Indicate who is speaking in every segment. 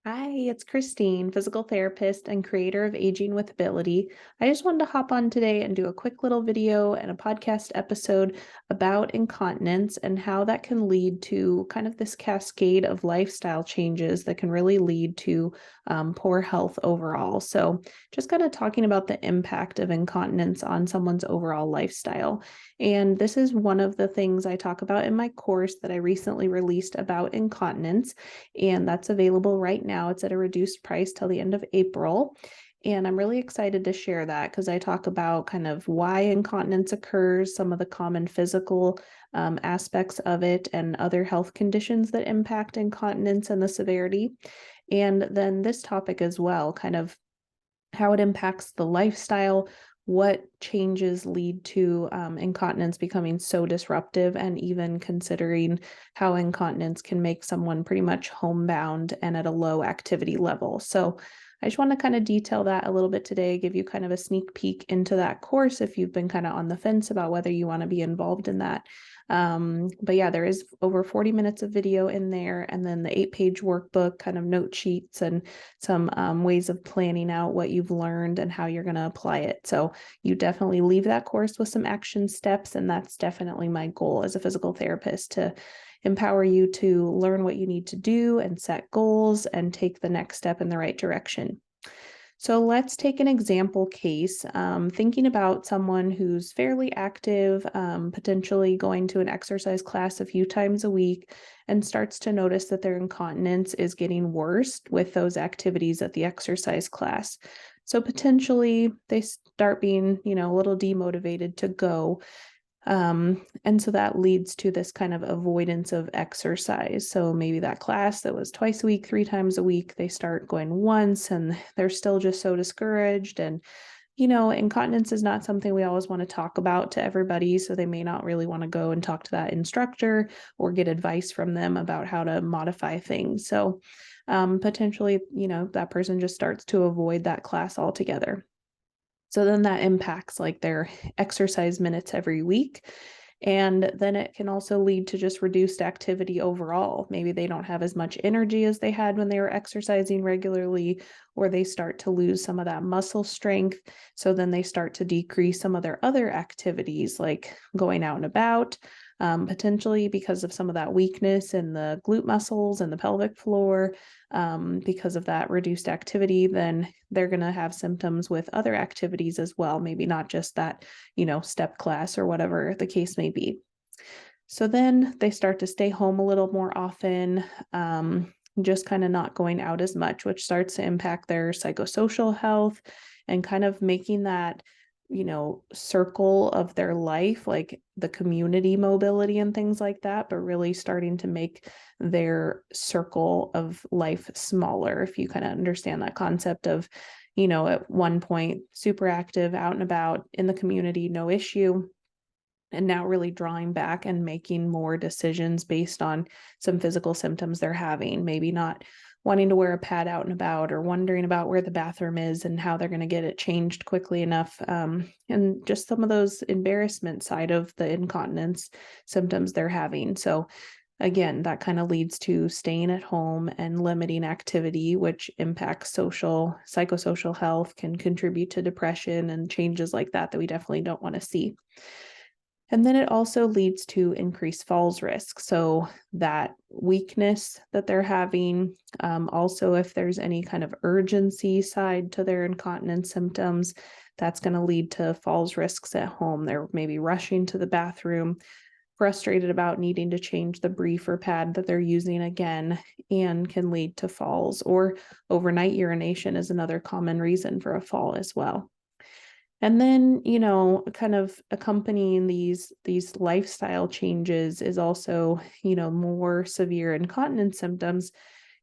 Speaker 1: Hi, it's Christine, physical therapist and creator of Aging with Ability. I just wanted to hop on today and do a quick little video and a podcast episode about incontinence and how that can lead to kind of this cascade of lifestyle changes that can really lead to poor health overall. So, just kind of talking about the impact of incontinence on someone's overall lifestyle. And this is one of the things I talk about in my course that I recently released about incontinence, and that's available right now. It's at a reduced price till the end of April. And I'm really excited to share that because I talk about kind of why incontinence occurs, some of the common physical aspects of it, and other health conditions that impact incontinence and the severity. And then this topic as well, kind of how it impacts the lifestyle, what changes lead to incontinence becoming so disruptive, and even considering how incontinence can make someone pretty much homebound and at a low activity level. So I just want to kind of detail that a little bit today, give you kind of a sneak peek into that course if you've been kind of on the fence about whether you want to be involved in that. But yeah, there is over 40 minutes of video in there, and then the 8-page workbook, kind of note sheets, and some ways of planning out what you've learned and how you're going to apply it. So you definitely leave that course with some action steps, and that's definitely my goal as a physical therapist, to empower you to learn what you need to do and set goals and take the next step in the right direction. So let's take an example case, thinking about someone who's fairly active, potentially going to an exercise class a few times a week, and starts to notice that their incontinence is getting worse with those activities at the exercise class. So potentially they start being, a little demotivated to go. And so that leads to this kind of avoidance of exercise. So maybe that class that was twice a week, 3 times a week, they start going once and they're still just so discouraged. And, incontinence is not something we always want to talk about to everybody. So they may not really want to go and talk to that instructor or get advice from them about how to modify things. So potentially, that person just starts to avoid that class altogether. So then that impacts like their exercise minutes every week. And then it can also lead to just reduced activity overall. Maybe they don't have as much energy as they had when they were exercising regularly, or they start to lose some of that muscle strength. So then they start to decrease some of their other activities, like going out and about, potentially because of some of that weakness in the glute muscles and the pelvic floor. Because of that reduced activity, then they're going to have symptoms with other activities as well, maybe not just that, step class or whatever the case may be. So then they start to stay home a little more often, just kind of not going out as much, which starts to impact their psychosocial health and kind of making that, circle of their life, like the community mobility and things like that, but really starting to make their circle of life smaller. If you kind of understand that concept of, at one point, super active, out and about in the community, no issue, and now really drawing back and making more decisions based on some physical symptoms they're having, maybe not wanting to wear a pad out and about, or wondering about where the bathroom is and how they're going to get it changed quickly enough, and just some of those embarrassment side of the incontinence symptoms they're having. So again, that kind of leads to staying at home and limiting activity, which impacts psychosocial health, can contribute to depression and changes like that we definitely don't want to see. And then it also leads to increased falls risk. So that weakness that they're having, also if there's any kind of urgency side to their incontinence symptoms, that's going to lead to falls risks at home. They're maybe rushing to the bathroom, frustrated about needing to change the brief or pad that they're using again, and can lead to falls. Or overnight urination is another common reason for a fall as well. And then, kind of accompanying these lifestyle changes is also, more severe incontinence symptoms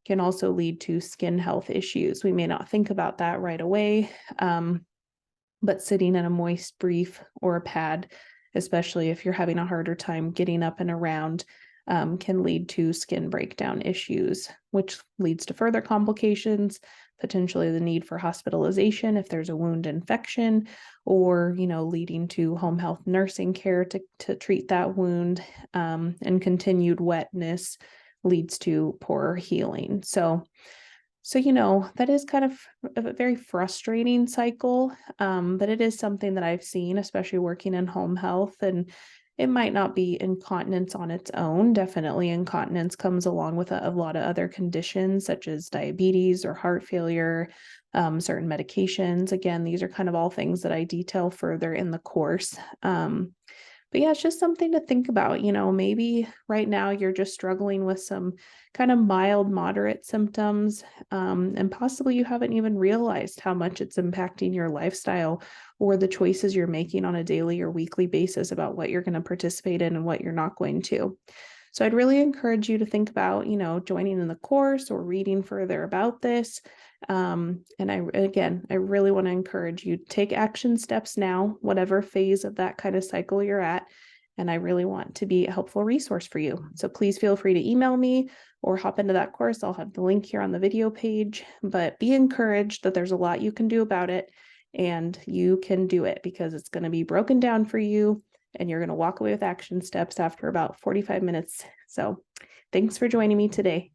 Speaker 1: can also lead to skin health issues. We may not think about that right away, but sitting in a moist brief or a pad, especially if you're having a harder time getting up and around, can lead to skin breakdown issues, which leads to further complications, potentially the need for hospitalization if there's a wound infection, or, leading to home health nursing care to treat that wound, and continued wetness leads to poorer healing. So So, that is kind of a very frustrating cycle, but it is something that I've seen, especially working in home health. And it might not be incontinence on its own. Definitely, incontinence comes along with a lot of other conditions, such as diabetes or heart failure, certain medications. Again, these are kind of all things that I detail further in the course. But yeah, it's just something to think about. Maybe right now you're just struggling with some kind of mild, moderate symptoms, and possibly you haven't even realized how much it's impacting your lifestyle or the choices you're making on a daily or weekly basis about what you're going to participate in and what you're not going to. So I'd really encourage you to think about, joining in the course or reading further about this. And I really want to encourage you to take action steps now, whatever phase of that kind of cycle you're at. And I really want to be a helpful resource for you. So please feel free to email me or hop into that course. I'll have the link here on the video page, but be encouraged that there's a lot you can do about it, and you can do it because it's going to be broken down for you and you're going to walk away with action steps after about 45 minutes. So thanks for joining me today.